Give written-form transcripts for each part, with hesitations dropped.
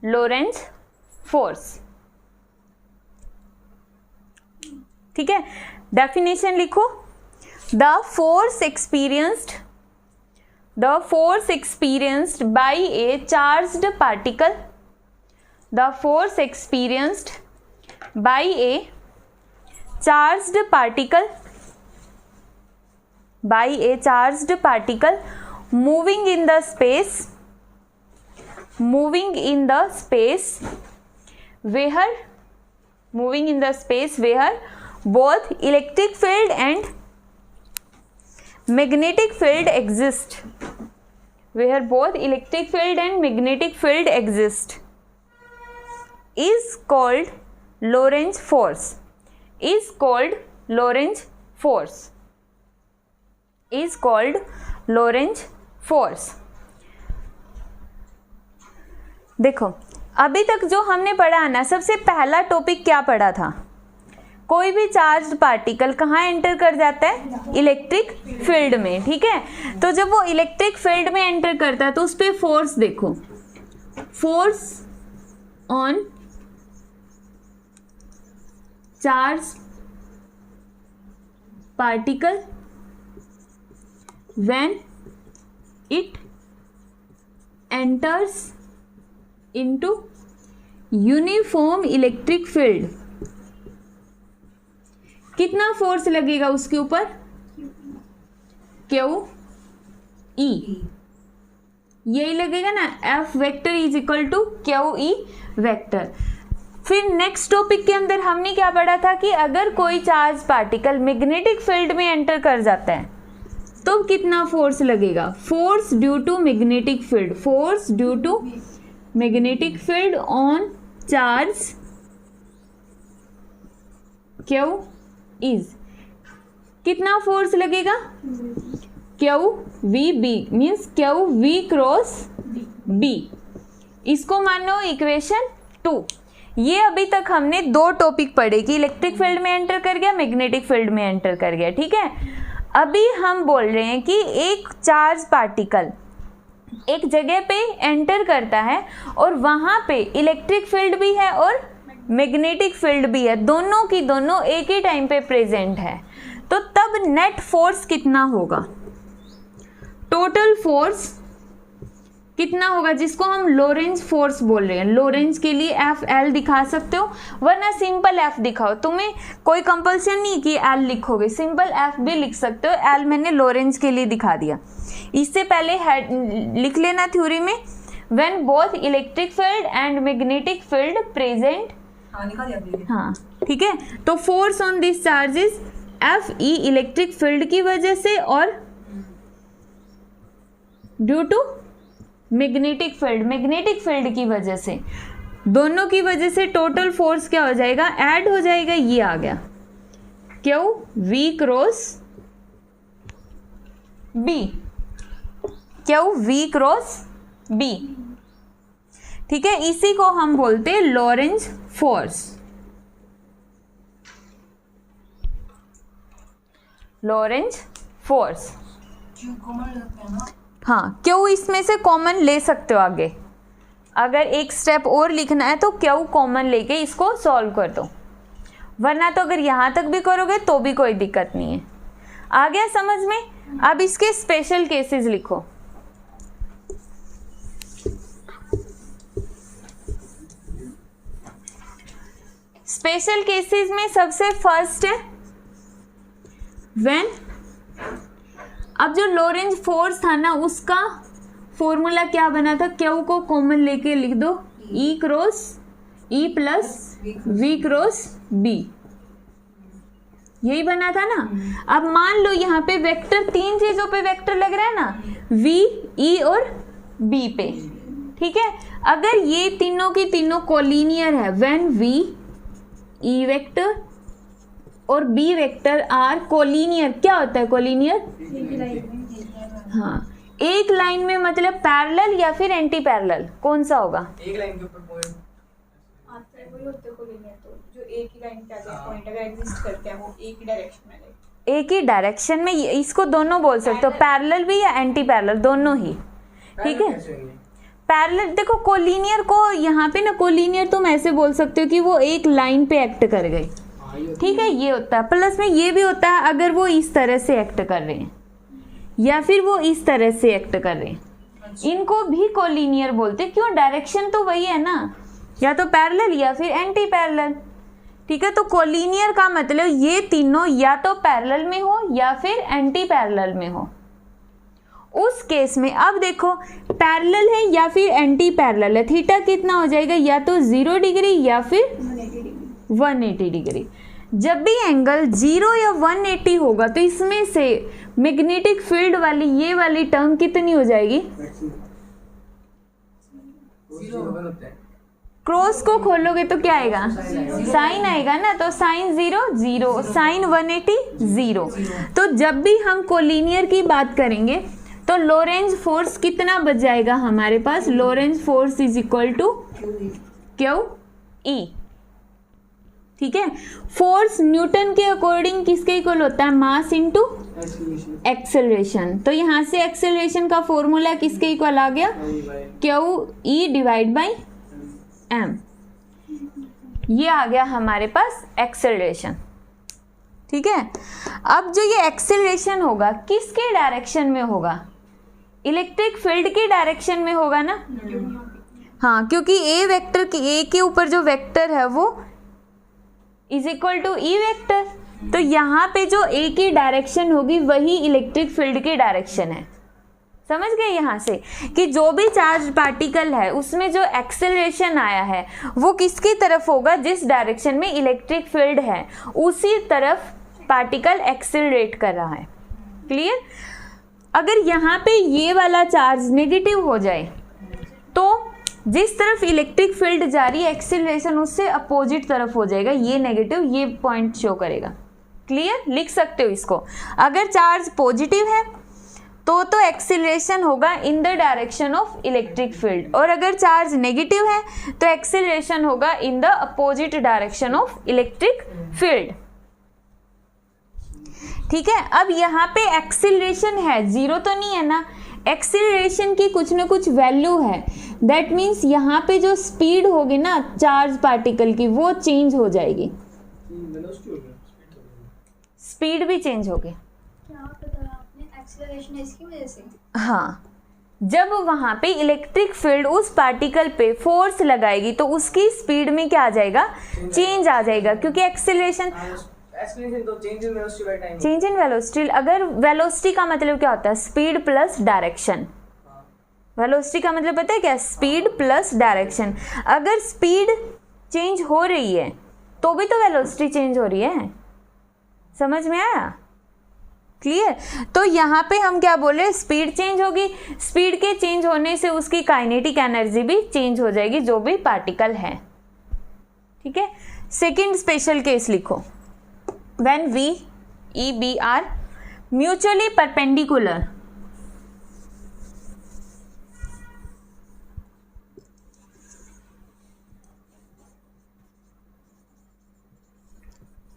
Lorentz force. ठीक है, definition लिखो। The force experienced by a charged particle, the force experienced by a charged particle moving in the space where both electric field and magnetic field exist, is called Lorentz force. देखो अभी तक जो हमने पढ़ा ना, सबसे पहला टॉपिक क्या पढ़ा था? कोई भी चार्ज पार्टिकल कहाँ एंटर कर जाता है? इलेक्ट्रिक फील्ड में। ठीक है, तो जब वो इलेक्ट्रिक फील्ड में एंटर करता है तो उस पर फोर्स देखो, force on charge particle when it enters into uniform electric field. कितना फोर्स लगेगा उसके ऊपर? क्यू ई, यही लगेगा ना, F vector is equal to Q E vector. फिर नेक्स्ट टॉपिक के अंदर हमने क्या पढ़ा था कि अगर कोई चार्ज पार्टिकल मैग्नेटिक फील्ड में एंटर कर जाता है तो कितना फोर्स लगेगा? Force due to magnetic field on charge Q is, कितना फोर्स लगेगा? Q V B means Q V cross B. इसको मानो इक्वेशन 2। ये अभी तक हमने दो टॉपिक पढ़े कि इलेक्ट्रिक फील्ड में एंटर कर गया, मैग्नेटिक फील्ड में एंटर कर गया। ठीक है, अभी हम बोल रहे हैं कि एक चार्ज पार्टिकल एक जगह पे एंटर करता है और वहां पे इलेक्ट्रिक फील्ड भी है और मैग्नेटिक फील्ड भी है, दोनों की दोनों एक ही टाइम पे प्रेजेंट है, तो तब नेट फोर्स कितना होगा? टोटल फोर्स कितना होगा, जिसको हम लोरेंज फोर्स बोल रहे हैं। लोरेंज के लिए एफ एल दिखा सकते हो, वरना सिंपल एफ दिखाओ। तुम्हें कोई कंपल्सन नहीं कि एल लिखोगे, सिंपल एफ भी लिख सकते हो। एल मैंने लोरेंज के लिए दिखा दिया। इससे पहले लिख लेना थ्योरी में, when both electric field and magnetic field present. हाँ ठीक है, तो force on this charges F E electric field की वजह से और ड्यू टू मैग्नेटिक फील्ड की वजह से, दोनों की वजह से टोटल फोर्स क्या हो जाएगा? ऐड हो जाएगा। ये आ गया Q V cross B, Q V cross B. ठीक है, इसी को हम बोलते हैं लोरेंज फोर्स। हाँ, क्यू इसमें से कॉमन ले सकते हो आगे। अगर एक स्टेप और लिखना है तो क्यू कॉमन लेके इसको सॉल्व कर दो, वरना तो अगर यहां तक भी करोगे तो भी कोई दिक्कत नहीं है। आ गया समझ में? अब इसके स्पेशल केसेस लिखो। स्पेशल केसेस में सबसे फर्स्ट है व्हेन, अब जो लोरेंज फोर्स था ना उसका फॉर्मूला क्या बना था? क्यू को कॉमन लेके लिख दो, E cross E plus V cross B, यही बना था ना। अब मान लो यहाँ पे वेक्टर, तीन चीजों पे वेक्टर लग रहा है ना, वी ई और बी पे। ठीक है, अगर ये तीनों की तीनों कोलिनियर है, व्हेन वी ई वेक्टर और बी वेक्टर आर कोलिनियर, क्या होता है कोलिनियर? हाँ, एक लाइन में मतलब पैरेलल या फिर एंटी पैरेलल, कौन सा होगा? एक लाइन के ऊपर पॉइंट आता है, वही होता है कोलिनियर। तो जो एक ही लाइन पे आगे पॉइंट अगर एग्जिस्ट करते हैं वो एक ही डायरेक्शन में, एक ही डायरेक्शन में, इसको दोनों बोल सकते हो, पैरेलल भी या एंटी पैरेलल, दोनों ही। ठीक है, पैरेलल देखो, कोलिनियर को यहाँ पे ना, कोलिनियर तुम ऐसे बोल सकते हो कि वो एक लाइन पे एक्ट कर गई, ठीक है, ये होता है। प्लस में ये भी होता है अगर वो इस तरह से एक्ट कर रहे हैं या फिर वो इस तरह से एक्ट कर रहे हैं, इनको भी कोलिनियर बोलते हैं। क्यों? डायरेक्शन तो वही है ना, या तो पैरेलल या फिर एंटी पैरेलल, ठीक है। तो कोलिनियर का मतलब ये तीनों या तो पैरेलल में हो या फिर एंटी पैरेलल में हो। उस केस में अब देखो, पैरेलल है या फिर एंटी पैरेलल है, थीटा कितना हो जाएगा, या तो 0 डिग्री या फिर 180 डिग्री। जब भी एंगल 0 या 180 होगा तो इसमें से मैग्नेटिक फील्ड वाली ये वाली टर्म कितनी हो जाएगी? क्रॉस को खोलोगे तो क्या आएगा? साइन आएगा ना, तो साइन 0 0, साइन 180 0। तो जब भी हम कोलिनियर की बात करेंगे तो लोरेंज फोर्स कितना बच जाएगा हमारे पास? Lorentz force is equal to Q E, ठीक है। फोर्स न्यूटन के अकॉर्डिंग किसके इक्वल होता है? Mass into acceleration. तो यहां से एक्सेलरेशन का फॉर्मूला किसके इक्वल आ गया? Q E divide by M, ये आ गया हमारे पास एक्सेलरेशन, ठीक है। अब जो ये एक्सेलरेशन होगा किसके डायरेक्शन में होगा? इलेक्ट्रिक फील्ड की डायरेक्शन में होगा ना, हाँ, क्योंकि ए वेक्टर की, ए के ऊपर जो वेक्टर है वो is equal to E vector. तो यहाँ पे जो ए की डायरेक्शन होगी वही इलेक्ट्रिक फील्ड की डायरेक्शन है। समझ गए यहाँ से कि जो भी चार्ज पार्टिकल है उसमें जो एक्सेलरेशन आया है वो किसकी तरफ होगा? जिस डायरेक्शन में इलेक्ट्रिक फील्ड है उसी तरफ पार्टिकल एक्सेलरेट कर रहा है। क्लियर? अगर यहाँ पे ये वाला चार्ज नेगेटिव हो जाए तो जिस तरफ इलेक्ट्रिक फील्ड जा रही है एक्सेलरेशन उससे अपोजिट तरफ हो जाएगा, ये नेगेटिव, ये पॉइंट शो करेगा। क्लियर? लिख सकते हो इसको। अगर चार्ज पॉजिटिव है तो एक्सेलरेशन होगा in the direction of electric field, और अगर चार्ज नेगेटिव है तो एक्सेलरेशन होगा in the opposite direction of electric field, ठीक है। अब यहाँ पे एक्सेलरेशन है, 0 तो नहीं है ना, एक्सेलरेशन की कुछ ना कुछ वैल्यू है। दैट मीन्स यहाँ पे जो स्पीड होगी ना चार्ज पार्टिकल की वो चेंज हो जाएगी, स्पीड भी चेंज होगी। क्या बताया आपने? एक्सेलरेशन इसकी वजह से? हाँ, जब वहां पे इलेक्ट्रिक फील्ड उस पार्टिकल पे फोर्स लगाएगी तो उसकी स्पीड में क्या आ जाएगा? चेंज आ जाएगा, क्योंकि एक्सेलरेशन चेंज इन वेलोसिटी। अगर वेलोसिटी का मतलब क्या होता है? Speed plus direction. वेलोसिटी का मतलब पता है क्या? Speed plus direction. अगर स्पीड चेंज हो रही है तो भी तो वेलोसिटी चेंज हो रही है। समझ में आया? क्लियर? तो यहाँ पे हम क्या बोले? स्पीड चेंज होगी, स्पीड के चेंज होने से उसकी काइनेटिक एनर्जी भी चेंज हो जाएगी जो भी पार्टिकल है, ठीक है। सेकेंड स्पेशल केस लिखो, when V, E, B are mutually perpendicular,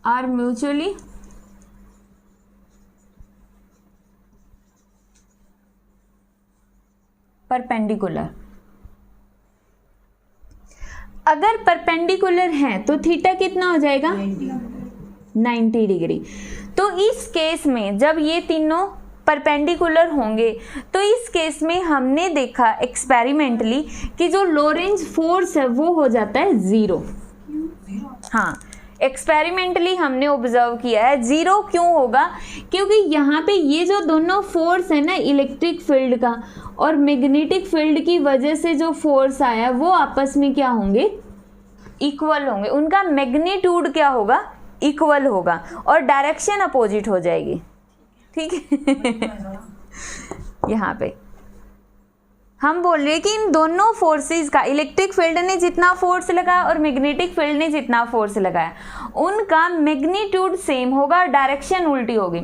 are mutually perpendicular। अगर परपेंडिकुलर हैं तो थीटा कितना हो जाएगा? 90 डिग्री। तो इस केस में जब ये तीनों परपेंडिकुलर होंगे तो इस केस में हमने देखा एक्सपेरिमेंटली कि जो लोरेंज फोर्स है वो हो जाता है 0। हाँ, एक्सपेरिमेंटली हमने ऑब्जर्व किया है 0 क्यों होगा? क्योंकि यहाँ पे ये जो दोनों फोर्स है ना इलेक्ट्रिक फील्ड का और मैग्नेटिक फील्ड की वजह से जो फोर्स आया वो आपस में क्या होंगे? इक्वल होंगे। उनका मैग्नीट्यूड क्या होगा? इक्वल होगा और डायरेक्शन अपोजिट हो जाएगी, ठीक है। यहाँ पे हम बोल रहे हैं कि इन दोनों फोर्सेस का, इलेक्ट्रिक फील्ड ने जितना फोर्स लगाया और मैग्नेटिक फील्ड ने जितना फोर्स लगाया उनका मैग्नीट्यूड सेम होगा, डायरेक्शन उल्टी होगी।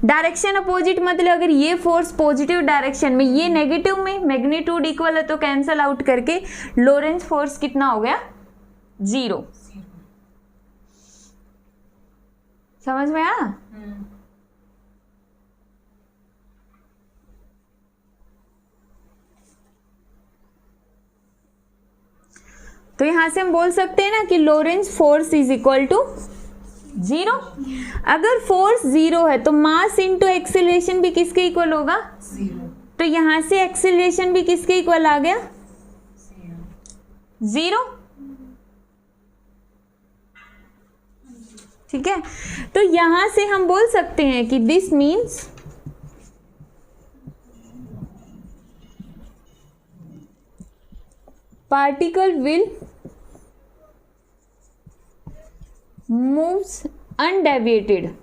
डायरेक्शन अपोजिट मतलब अगर ये फोर्स पॉजिटिव डायरेक्शन में, ये नेगेटिव में, मैग्नीट्यूड इक्वल है तो कैंसल आउट करके लोरेंज फोर्स कितना हो गया? 0। समझ में आया? तो यहाँ से हम बोल सकते हैं ना कि Lorentz force is equal to 0। अगर फोर्स 0 है तो मास इंटू एक्सेलरेशन भी किसके इक्वल होगा? 0। तो यहाँ से एक्सेलरेशन भी किसके इक्वल आ गया? 0। ठीक है, तो यहां से हम बोल सकते हैं कि this means particle will moves undeviated.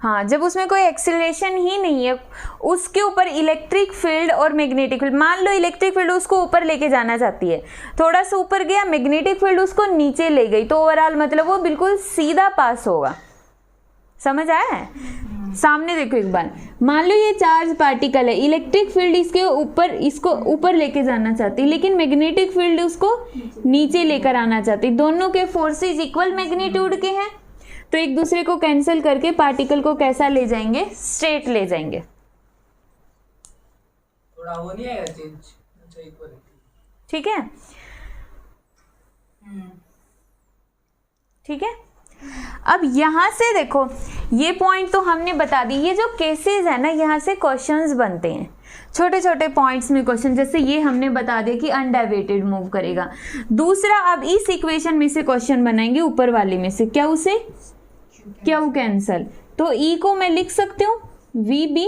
हाँ, जब उसमें कोई एक्सीलरेशन ही नहीं है, उसके ऊपर इलेक्ट्रिक फील्ड और मैग्नेटिक फील्ड, मान लो इलेक्ट्रिक फील्ड उसको ऊपर लेके जाना चाहती है, थोड़ा सा ऊपर गया, मैग्नेटिक फील्ड उसको नीचे ले गई, तो ओवरऑल मतलब वो बिल्कुल सीधा पास होगा। समझ आया है? सामने देखो एक बार, मान लो ये चार्ज पार्टिकल है, इलेक्ट्रिक फील्ड इसके ऊपर, इसको ऊपर लेके जाना चाहती है, लेकिन मैग्नेटिक फील्ड उसको नीचे लेकर आना चाहती है। दोनों के फोर्सेस इक्वल मैग्नीट्यूड के हैं, तो एक दूसरे को कैंसिल करके पार्टिकल को कैसा ले जाएंगे? स्ट्रेट ले जाएंगे। थोड़ा वो नहीं आएगा चेंज? अच्छा, इक्वल। ठीक है, ठीक है। अब यहां से देखो, ये पॉइंट तो हमने बता दी। ये जो केसेस है ना, यहाँ से क्वेश्चंस बनते हैं, छोटे छोटे पॉइंट्स में क्वेश्चन। जैसे ये हमने बता दिया कि अनडेविएटेड मूव करेगा। दूसरा, अब इस इक्वेशन में से क्वेश्चन बनाएंगे, ऊपर वाले में से क्या उसे क्यू कैंसल। तो ई को मैं लिख सकती हूँ V B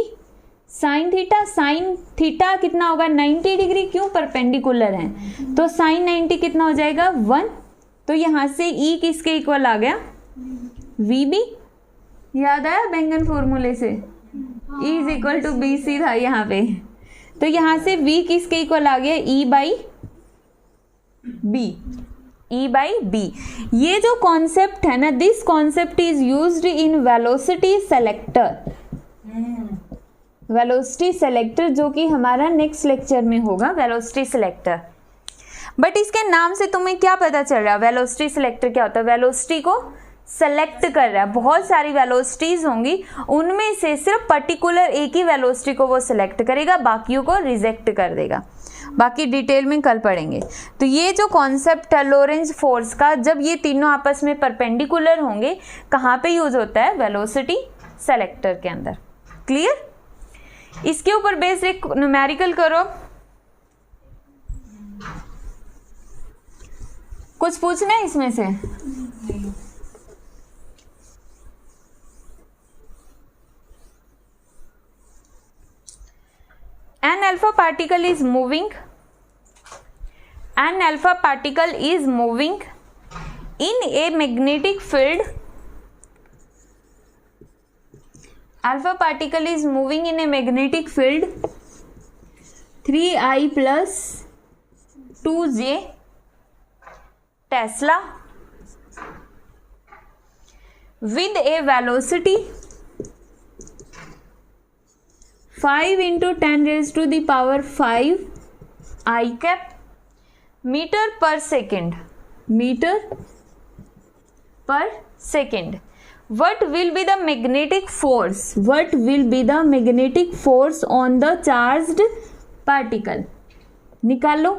sine theta. Sine theta कितना होगा? 90 डिग्री। क्यों? परपेंडिकुलर है, तो साइन 90 कितना हो जाएगा? 1। तो यहाँ से ई किसके इक्वल आ गया? V B. याद आया बैंगन फॉर्मूले से? E is equal to B C था यहाँ पे। तो यहाँ से v किसके इक्वल आ गया? e by B. E by B. ये जो कॉन्सेप्ट है ना, this concept is used in velocity selector. Velocity selector, जो कि हमारा नेक्स्ट लेक्चर में होगा, वेलोसिटी सेलेक्टर। बट इसके नाम से तुम्हें क्या पता चल रहा है? वेलोसिटी सेलेक्टर क्या होता है? वेलोसिटी को सेलेक्ट कर रहा है। बहुत सारी वेलोसिटीज होंगी, उनमें से सिर्फ पर्टिकुलर एक ही वेलोसिटी को वो सिलेक्ट करेगा, बाकियों को रिजेक्ट कर देगा। बाकी डिटेल में कल पढ़ेंगे। तो ये जो कॉन्सेप्ट है लोरेंज फोर्स का, जब ये तीनों आपस में परपेंडिकुलर होंगे, कहाँ पे यूज होता है? वेलोसिटी सेलेक्टर के अंदर। क्लियर? इसके ऊपर बेस्ड एक न्यूमेरिकल करो। कुछ पूछना है इसमें से? An alpha particle is moving. An alpha particle is moving in a magnetic field. Alpha particle is moving in a magnetic field 3I plus 2J Tesla with a velocity 5 into 10 raised to the power 5 I cap meter per second. Meter per second. What will be the magnetic force? What will be the magnetic force on the charged particle? निकालो।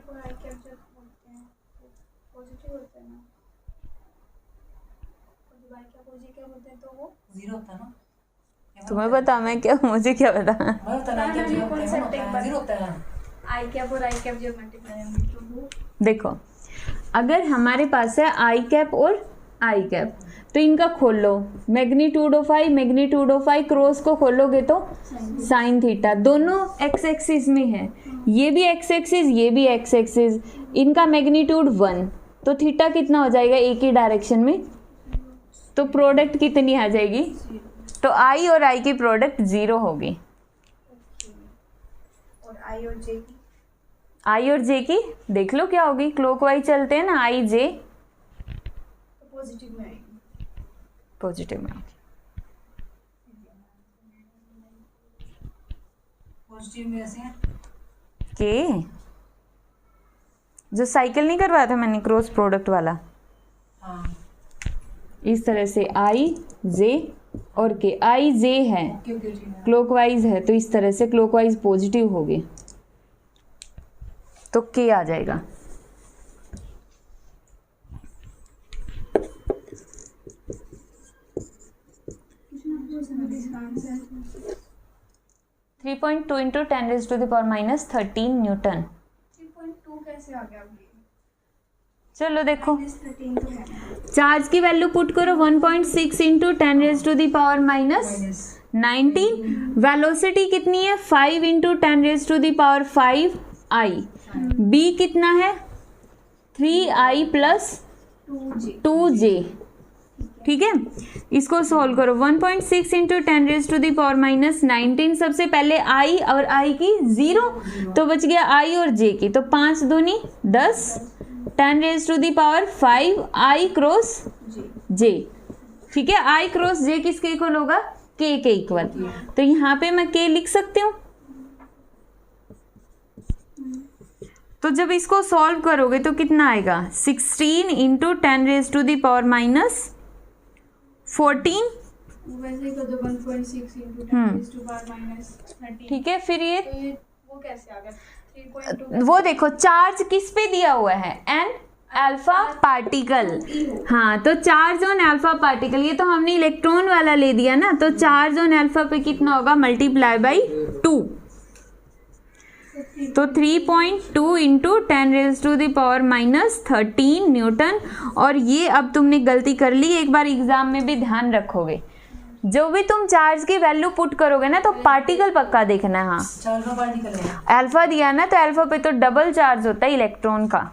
और आई cap जब बोलते हैं positive होता है ना, और जब आई कैप और जी कैप होते हैं तो वो 0 होता है ना। तुम्हें पता, मैं क्या, मुझे क्या पता? मैं होता है ना, क्या 0 होता है ना। आई कैप और आई कैप जब मल्टीप्लाई होंगे तो वो देखो, अगर हमारे पास है आई कैप और आई कैप, तो इनका खोल लो, मैग्नीट्यूड ऑफ आई क्रॉस को खोलोगे तो साइन थीटा। दोनों एक्स एक्सिस में है, ये भी एक्स एक्सिस, ये भी एक्स एक्सिस। इनका मैग्नीट्यूड 1, तो थीटा कितना हो जाएगा एक ही डायरेक्शन में? तो प्रोडक्ट कितनी आ जाएगी? तो आई और आई की प्रोडक्ट 0 होगी। और आई और जे की आई और जे की देख लो क्या होगी, क्लॉकवाइज चलते हैं ना, आई जे तो पॉजिटिव में आएगी। पॉजिटिव में होगी। पॉजिटिव में ऐसे हैं के जो साइकिल नहीं करवाया था मैंने क्रॉस प्रोडक्ट वाला, हाँ इस तरह से आई जे और के, आई जे है क्योंकि जी क्लॉकवाइज है तो इस तरह से क्लॉकवाइज पॉजिटिव होगी तो के आ जाएगा। इसका आंसर 3.2 इंटू 10⁻⁻13 न्यूटन। 3.2 कैसे आ गया अभी? चलो देखो, 13 तो है। चार्ज की वैल्यू पुट करो 1.6 इंटू 10⁻⁻19। वेलोसिटी कितनी है 5 इंटू 10⁻5 आई। बी कितना है 3i प्लस 2j। ठीक है, इसको सॉल्व करो 1.6 इंटू 10⁻⁻19। सबसे पहले i और i की 0 तो बच गया i और j की, तो 5 दूनी 10 10⁻5 i क्रॉस j। ठीक है, i क्रॉस j किसके इक्वल होगा k के इक्वल, तो यहाँ पे मैं k लिख सकती हूँ। तो जब इसको सॉल्व करोगे तो कितना आएगा 16 इंटू 10⁻14। वैसे ही कर दो 1.6 इंटू 10⁻⁻13। ठीक है, फिर ये तो ये वो कैसे आ गया 3.2? वो देखो चार्ज किस पे दिया हुआ है एन अल्फा पार्टिकल। हाँ, तो चार्ज ऑन अल्फा पार्टिकल, ये तो हमने इलेक्ट्रॉन वाला ले दिया ना, तो चार्ज ऑन अल्फा पे कितना होगा मल्टीप्लाई बाई 2, तो 3.2 इंटू 10⁻⁻13 न्यूटन। और ये अब तुमने गलती कर ली, एक बार एग्जाम में भी ध्यान रखोगे, जो भी तुम चार्ज की वैल्यू पुट करोगे ना तो पार्टिकल पक्का देखना है। हाँ, अल्फा पार्टिकल है। अल्फा दिया ना तो अल्फा पे तो डबल चार्ज होता है इलेक्ट्रॉन का।